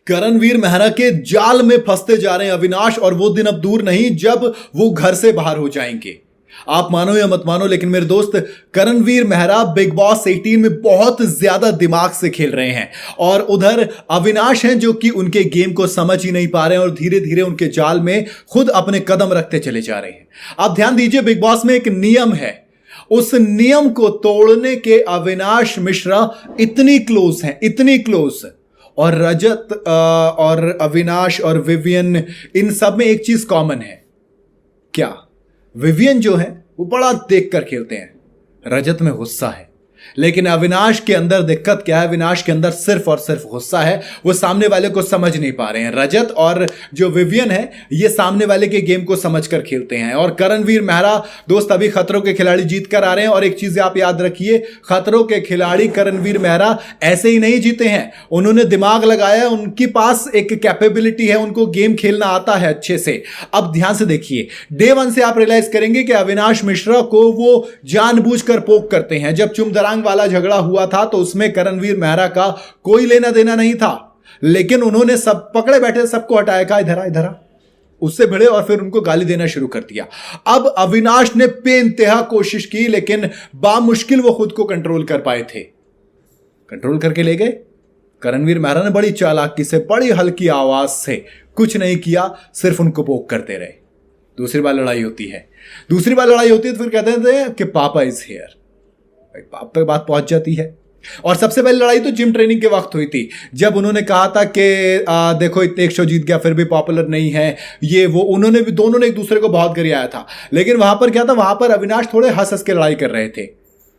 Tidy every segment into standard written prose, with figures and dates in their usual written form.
करणवीर मेहरा के जाल में फंसते जा रहे हैं अविनाश, और वो दिन अब दूर नहीं जब वो घर से बाहर हो जाएंगे। आप मानो या मत मानो, लेकिन मेरे दोस्त करणवीर मेहरा बिग बॉस 18 में बहुत ज्यादा दिमाग से खेल रहे हैं, और उधर अविनाश हैं जो कि उनके गेम को समझ ही नहीं पा रहे हैं और धीरे धीरे उनके जाल में खुद अपने कदम रखते चले जा रहे हैं। आप ध्यान दीजिए, बिग बॉस में एक नियम है, उस नियम को तोड़ने के अविनाश मिश्रा इतनी क्लोज हैं, इतनी क्लोज। और रजत और अविनाश और विवियन, इन सब में एक चीज कॉमन है। क्या? विवियन जो है वो बड़ा देख कर खेलते हैं, रजत में गुस्सा है, लेकिन अविनाश के अंदर दिक्कत क्या है? अविनाश के अंदर सिर्फ और सिर्फ गुस्सा है, वो सामने वाले को समझ नहीं पा रहे हैं। रजत और जो विवियन है ये सामने वाले के गेम को समझकर खेलते हैं। और करणवीर मेहरा दोस्त अभी खतरों के खिलाड़ी जीत कर आ रहे हैं, और एक चीज आप याद रखिए, खतरों के खिलाड़ी करणवीर मेहरा ऐसे ही नहीं जीते हैं, उन्होंने दिमाग लगाया, उनके पास एक कैपेबिलिटी है, उनको गेम खेलना आता है अच्छे से। अब ध्यान से देखिए, डे 1 से आप रियलाइज करेंगे कि अविनाश मिश्रा को वो जानबूझकर पोक करते हैं। जब चुमदरांग वाला झगड़ा हुआ था तो उसमें करणवीर मेहरा का कोई लेना देना नहीं था, लेकिन उन्होंने सब पकड़े बैठे सबको हटाया, कहा इधर आ इधर आ, उससे भिड़े और फिर उनको गाली देना शुरू कर दिया। अब अविनाश ने बेइंतहा कोशिश की, लेकिन बामुश्किल वो खुद को कंट्रोल कर पाए थे। कंट्रोल करके ले गए। करणवीर मेहरा ने बड़ी चालाकी से, बड़ी हल्की आवाज से कुछ नहीं किया, सिर्फ उनको पोक करते रहे। दूसरी बार लड़ाई होती है, तो फिर कहते थे कि पापा इज हियर, पाप तक बात पहुंच जाती है। और सबसे पहले लड़ाई तो जिम ट्रेनिंग के वक्त हुई थी, जब उन्होंने कहा था कि देखो इतने 100 जीत गया फिर भी पॉपुलर नहीं है, ये वो, उन्होंने भी, दोनों ने एक दूसरे को बहुत गरियाया था। लेकिन वहां पर क्या था, वहां पर अविनाश थोड़े हंस हंस के लड़ाई कर रहे थे।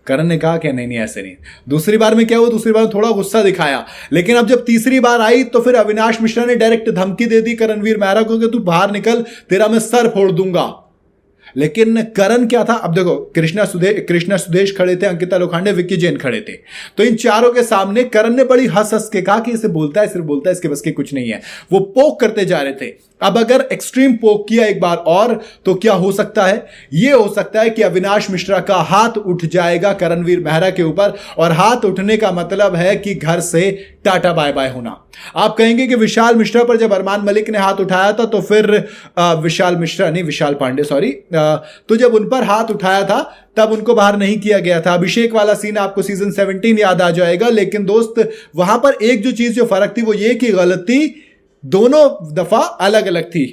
करण ने कहा कि नहीं ऐसे नहीं। दूसरी बार में क्या हुआ, दूसरी बार थोड़ा गुस्सा दिखाया, लेकिन अब जब तीसरी बार आई तो फिर अविनाश मिश्रा ने डायरेक्ट धमकी दे दी करणवीर मेहरा को कि तू बाहर निकल, तेरा मैं सर फोड़ दूंगा। लेकिन करण क्या था, अब देखो, कृष्णा सुदेश खड़े थे, अंकिता लोखंडे, विक्की जैन खड़े थे, तो इन चारों के सामने करण ने बड़ी हंस हंस के कहा कि इसे बोलता है, सिर्फ बोलता है, इसके बस के कुछ नहीं है। वो पोक करते जा रहे थे। अब अगर एक्सट्रीम पोक किया एक बार और तो क्या हो सकता है? यह हो सकता है कि अविनाश मिश्रा का हाथ उठ जाएगा करणवीर मेहरा के ऊपर, और हाथ उठने का मतलब है कि घर से टाटा बाय बाय होना। आप कहेंगे कि विशाल मिश्रा पर जब अरमान मलिक ने हाथ उठाया था तो फिर विशाल पांडे सॉरी, तो जब उन पर हाथ उठाया था तब उनको बाहर नहीं किया गया था। अभिषेक वाला सीन आपको सीजन 17 याद आ जाएगा। लेकिन दोस्त वहां पर एक जो चीज, जो फर्क थी, वो ये कि गलती दोनों दफा अलग अलग थी।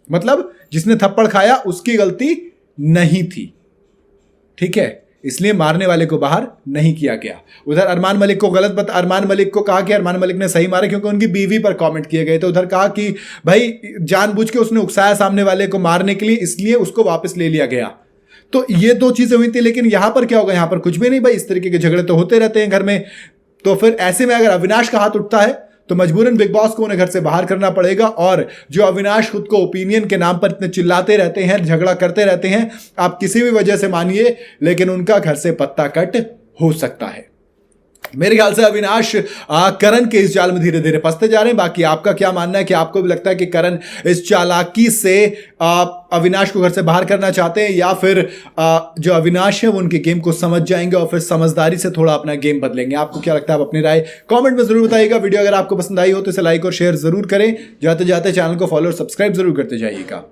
मतलब जिसने थप्पड़ खाया उसकी गलती नहीं थी, ठीक है, इसलिए मारने वाले को बाहर नहीं किया गया। उधर अरमान मलिक को अरमान मलिक को कहा कि अरमान मलिक ने सही मारा क्योंकि उनकी बीवी पर कमेंट किए गए थे। उधर कहा कि भाई जानबूझ के उसने उकसाया सामने वाले को मारने के लिए, इसलिए उसको वापस ले लिया गया। तो ये दो चीजें हुई थी। लेकिन यहां पर क्या होगा? यहां पर कुछ भी नहीं भाई, इस तरीके के झगड़े तो होते रहते हैं घर में। तो फिर ऐसे में अगर अविनाश का हाथ उठता है तो मजबूरन बिग बॉस को उन्हें घर से बाहर करना पड़ेगा। और जो अविनाश खुद को ओपिनियन के नाम पर इतने चिल्लाते रहते हैं, झगड़ा करते रहते हैं, आप किसी भी वजह से मानिए, लेकिन उनका घर से पत्ता कट हो सकता है। मेरे ख्याल से अविनाश करण के इस जाल में धीरे धीरे फंसते जा रहे हैं। बाकी आपका क्या मानना है? कि आपको भी लगता है कि करण इस चालाकी से अविनाश को घर से बाहर करना चाहते हैं, या फिर जो अविनाश है वो उनके गेम को समझ जाएंगे और फिर समझदारी से थोड़ा अपना गेम बदलेंगे? आपको क्या लगता है? आप अपनी राय कमेंट में जरूर बताइएगा। वीडियो अगर आपको पसंद आई हो तो इसे लाइक और शेयर जरूर करें। जाते जाते चैनल को फॉलो और सब्सक्राइब जरूर करते जाइएगा।